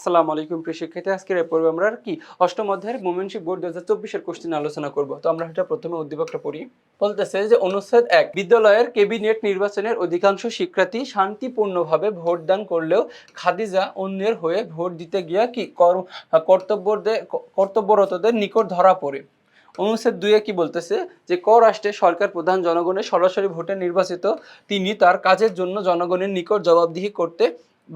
আসসালামু আলাইকুম প্রিয় শিক্ষার্থী, আজকের এই পর্বে আমরা কি অষ্টম অধ্যায়ের ময়মনসিংহ বোর্ড 2024 এর কোশ্চেন আলোচনা করব। তো আমরা এটা প্রথমে উদ্দীপকটা পড়ি। বলতেছে যে অনুচ্ছেদ 1, বিদ্যালয়ের ক্যাবিনেট নির্বাচনের অধিকাংশ শিক্ষার্থী শান্তিপূর্ণভাবে ভোটদান করলেও খাদিজা অন্যের হয়ে ভোট দিতে গিয়া কি কর্তব্যরতদের নিকট ধরা পড়ে। অনুচ্ছেদ 2 কি বলতেছে যে ক রাষ্ট্রের সরকার প্রধান জনগণের সরাসরি ভোটে নির্বাচিত, তিনি তার কাজের জন্য জনগণের নিকট জবাবদিহি করতে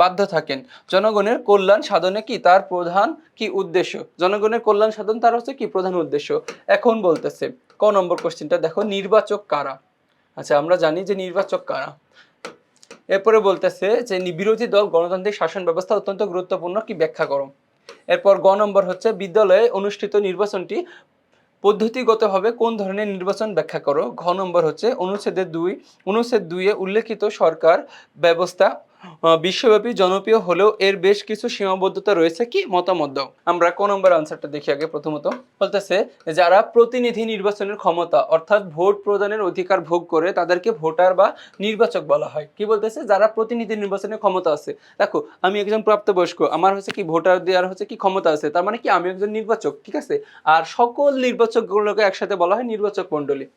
বাধ্য থাকেন। জনগণের কল্যাণ সাধনে কি তার প্রধান কি উদ্দেশ্য, জনগণের কল্যাণ সাধন তার হচ্ছে কি প্রধান উদ্দেশ্য। এখন বলতেছে ক নম্বর কোশ্চেনটা দেখো, নির্বাচক কারা। আচ্ছা, আমরা জানি যে নির্বাচক কারা। এরপরে বলতেছে যে বিরোধী দল গণতান্ত্রিক শাসন ব্যবস্থা অত্যন্ত গুরুত্বপূর্ণ, কি ব্যাখ্যা করো। এরপর গ নম্বর হচ্ছে বিদ্যালয়ে অনুষ্ঠিত নির্বাচনটি পদ্ধতিগতভাবে কোন ধরনের নির্বাচন ব্যাখ্যা করো। ঘ নম্বর হচ্ছে অনুচ্ছেদ 2 উল্লেখিত সরকার ব্যবস্থা বিশ্বব্যাপী জনপ্রিয় হলেও এর বেশ কিছু সীমাবদ্ধতা রয়েছে, কি মতামত দাও। আমরা ক নম্বর আনসারটা দেখি আগে। প্রথমত বলতেছে যারা প্রতিনিধি নির্বাচনের ক্ষমতা অর্থাৎ ভোট প্রদানের অধিকার ভোগ করে তাদেরকে ভোটার বা নির্বাচক বলা হয়। কি বলতেছে, যারা প্রতিনিধি নির্বাচনের ক্ষমতা আছে। দেখো, আমি একজন প্রাপ্তবয়স্ক, আমার হচ্ছে কি ভোটার দেওয়ার হচ্ছে কি ক্ষমতা আছে, তার মানে কি আমি একজন নির্বাচক, ঠিক আছে। আর সকল নির্বাচকগুলোকে একসাথে বলা হয় নির্বাচক মণ্ডলী।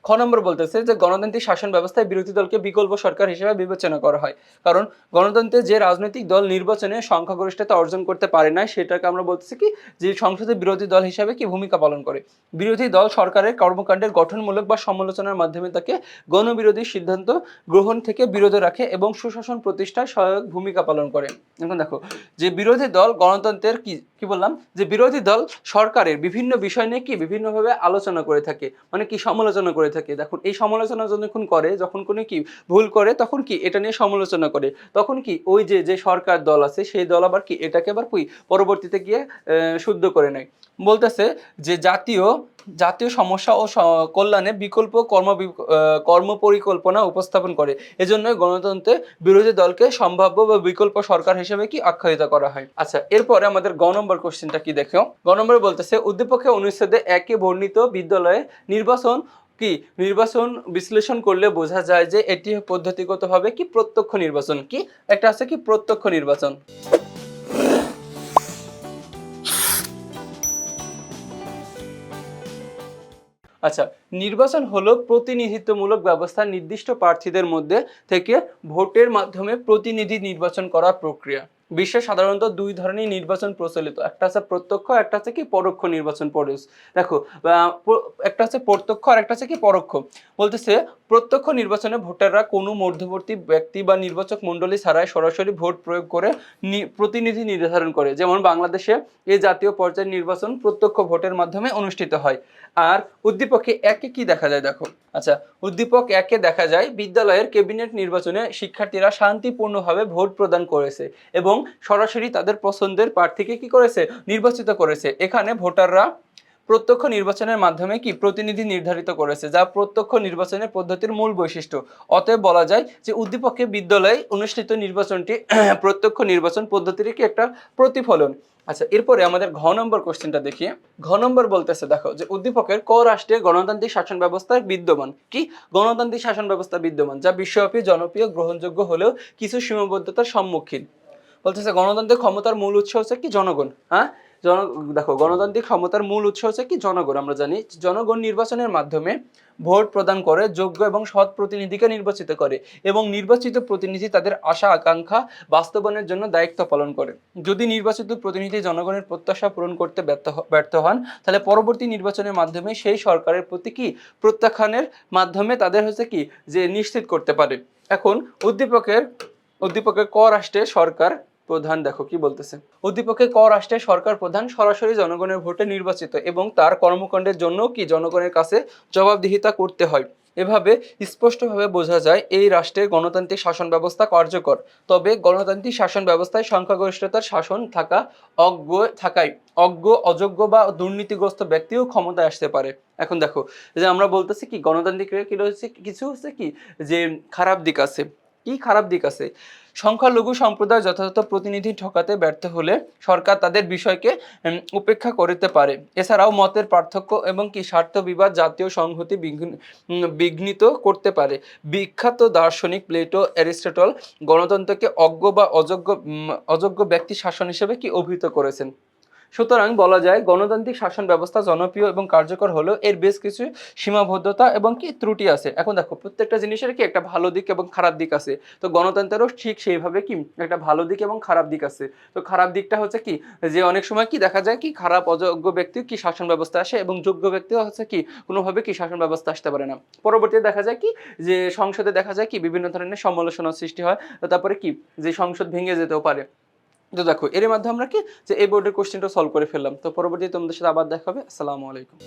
খ নম্বর বলতেছে যে গণতান্ত্রিক শাসন ব্যবস্থায় বিরোধী দলকে বিকল্প সরকার হিসেবে বিবেচনা করা হয়, কারণ গণতন্ত্রে যে রাজনৈতিক দল নির্বাচনে সংখ্যাগরিষ্ঠতা অর্জন করতে পারে না সেটাকে আমরা বলতেছি কি যে সংসদে বিরোধী দল হিসেবে কি ভূমিকা পালন করে। বিরোধী দল সরকারের কর্মকাণ্ডের গঠনমূলক বা সমালোচনার মাধ্যমে তাকে গণবিরোধী সিদ্ধান্ত গ্রহণ থেকে বিরত রাখে এবং সুশাসন প্রতিষ্ঠায় সহায়ক ভূমিকা পালন করে। এখন দেখো, যে বিরোধী দল গণতন্ত্রের কি বললাম, যে বিরোধী দল সরকারের বিভিন্ন বিষয় নিয়ে কি বিভিন্নভাবে আলোচনা করে থাকে, মানে কি সমালোচনা করে থাকে। দেখুন, এই সমালোচনা যখন করে, যখন কোনো কি ভুল করে তখন কি এটা নিয়ে সমালোচনা করে, তখন কি ওই যে সরকার দল আছে সেই দল আবার কি এটাকে আবার কি পরবর্তীতে গিয়ে শুদ্ধ করে নেয়। বলতেছে যে জাতীয় সমস্যা ও কল্যাণে বিকল্প কর্ম পরিকল্পনা উপস্থাপন করে। এজন্য গণতন্ত্রে বিরোধী দলকে সম্ভাব্য বা বিকল্প সরকার হিসেবে কি আখ্যায়িত করা হয়। আচ্ছা, এরপরে আমাদের গ নম্বর কোশ্চেনটা কি দেখো। গ নম্বর বলতেছে উদ্দীপকে অনুচ্ছেদে 1 বর্ণিত বিদ্যালয়ে নির্বাচন বিশ্লেষণ করলে বোঝা যায় যে এটি পদ্ধতিগতভাবে কি প্রত্যক্ষ নির্বাচন। কি একটা আছে কি প্রত্যক্ষ নির্বাচন। আচ্ছা, নির্বাচন হলো প্রতিনিধিত্বমূলক ব্যবস্থা নির্দিষ্ট প্রার্থীদের মধ্যে থেকে ভোটের মাধ্যমে প্রতিনিধি নির্বাচন করার প্রক্রিয়া। বিশ্বে সাধারণত 2 ধরনের নির্বাচন প্রচলিত, একটা আছে প্রত্যক্ষ, একটা আছে কি পরোক্ষ নির্বাচন। দেখো, একটা আছে প্রত্যক্ষ আর একটা আছে কি পরোক্ষ। বলতেছে প্রত্যক্ষ নির্বাচনে ভোটাররা কোনো মধ্যবর্তী ব্যক্তি বা নির্বাচক মণ্ডলী ছাড়াই সরাসরি ভোট প্রয়োগ করে প্রতিনিধি নির্ধারণ করে। যেমন বাংলাদেশে এই জাতীয় পর্যায়ের নির্বাচন প্রত্যক্ষ ভোটের মাধ্যমে অনুষ্ঠিত হয়। আর উদ্দীপকে 1 কি দেখা যায় দেখো। আচ্ছা, উদ্দীপক 1 দেখা যায় বিদ্যালয়ের ক্যাবিনেট নির্বাচনে শিক্ষার্থীরা শান্তিপূর্ণভাবে ভোট প্রদান করেছে এবং সরাসরি তাদের পছন্দের প্রার্থীকে কি করেছে, নির্বাচিত করেছে। এখানে ভোটাররা প্রত্যক্ষ নির্বাচনের মাধ্যমে কি প্রতিনিধি নির্ধারিত করেছে, যা প্রত্যক্ষ নির্বাচনের পদ্ধতির মূল বৈশিষ্ট্য। অতএব বলা যায় যে উদ্দীপকে বিদ্যালয়ে অনুষ্ঠিত নির্বাচনটি প্রত্যক্ষ নির্বাচন পদ্ধতির কি একটা প্রতিফলন। আচ্ছা, এরপরে আমাদের ঘ নম্বর কোশ্চেনটা দেখি। ঘ নম্বর বলতেছে দেখো যে উদ্দীপকের ক রাষ্ট্রে গণতান্ত্রিক শাসন ব্যবস্থা বিদ্যমান, কি গণতান্ত্রিক শাসন ব্যবস্থা বিদ্যমান, যা বিশ্বব্যাপী জনপ্রিয় গ্রহণযোগ্য হলেও কিছু সীমাবদ্ধতার সম্মুখীন। বলতেছে গণতান্ত্রিক ক্ষমতার মূল উৎস হচ্ছে কি জনগণ। হ্যাঁ, দেখো, গণতান্ত্রিক ক্ষমতার মূল উৎস হচ্ছে কি জনগণ। আমরা জানি জনগণ নির্বাচনের মাধ্যমে ভোট প্রদান করে যোগ্য এবং সৎ প্রতিনিধিকে নির্বাচিত করে এবং নির্বাচিত প্রতিনিধি তাদের আশা আকাঙ্ক্ষা বাস্তবায়নের জন্য দায়িত্ব পালন করে। যদি নির্বাচিত প্রতিনিধি জনগণের প্রত্যাশা পূরণ করতে ব্যর্থ হন, তাহলে পরবর্তী নির্বাচনের মাধ্যমে সেই সরকারের প্রতি কি প্রত্যাখ্যানের মাধ্যমে তাদের হচ্ছে কি যে নিশ্চিত করতে পারে। এখন উদ্দীপকের ক রাষ্ট্রের সরকার প্রধান দেখো কি বলতেছে। উদ্দীপকে ক রাষ্ট্রের সরকার প্রধান সরাসরি জনগণের ভোটে নির্বাচিত এবং তার কর্মকাণ্ডের জন্য কি জনগণের কাছে জবাবদিহিতা করতে হয়। এভাবে স্পষ্টভাবে বোঝা যায় এই রাষ্ট্রের গণতান্ত্রিক শাসন ব্যবস্থা কার্যকর। তবে গণতান্ত্রিক শাসন ব্যবস্থায় সংখ্যাগরিষ্ঠতার শাসন অজ্ঞ, অযোগ্য বা দুর্নীতিগ্রস্ত ব্যক্তিও ক্ষমতায় আসতে পারে। এখন দেখো, যে আমরা বলতেছি কি গণতান্ত্রিক কিছু হচ্ছে কি যে খারাপ দিক আছে। কি খারাপ দিক আছে? সংখ্যালঘু সম্প্রদায় যথাযথ প্রতিনিধি ঠকাতে ব্যর্থ হলে সরকার তাদের বিষয়কে উপেক্ষা করিতে পারে। এছাড়াও মতের পার্থক্য এবং কি স্বার্থ বিবাদ জাতীয় সংহতি বিঘ্নিত করতে পারে। বিখ্যাত দার্শনিক প্লেটো, অ্যারিস্টটল গণতন্ত্রকে অজ্ঞ বা অযোগ্য ব্যক্তি শাসন হিসেবে কি অভিহিত করেছেন। সুতরাং বলা যায় গণতান্ত্রিক শাসন ব্যবস্থা জনপ্রিয় এবং কার্যকর হলেও এর বেশ কিছু সীমাবদ্ধতা এবং কি ত্রুটি আছে। এখন দেখো প্রত্যেকটা জিনিসের কি একটা ভালো দিক এবং খারাপ দিক আছে। তো গণতন্ত্রেরও ঠিক সেইভাবে কি একটা ভালো দিক এবং খারাপ দিক আছে। তো খারাপ দিকটা হচ্ছে কি যে অনেক সময় কি দেখা যায় কি খারাপ অযোগ্য ব্যক্তি কি শাসন ব্যবস্থা আসে এবং যোগ্য ব্যক্তিও হচ্ছে কি কোনোভাবে কি শাসন ব্যবস্থা আসতে পারে না। পরবর্তীতে দেখা যায় কি যে সংসদে দেখা যায় কি বিভিন্ন ধরনের সমালোচনার সৃষ্টি হয়। তো তারপরে কি যে সংসদ ভেঙে যেতেও পারে। তো দেখো এর মাধ্যমে আমরা কি যে এই বোর্ডের কোশ্চেনটা সলভ করে ফেললাম। তো পরবর্তীতে তোমাদের সাথে আবার দেখা হবে। আসসালামু আলাইকুম।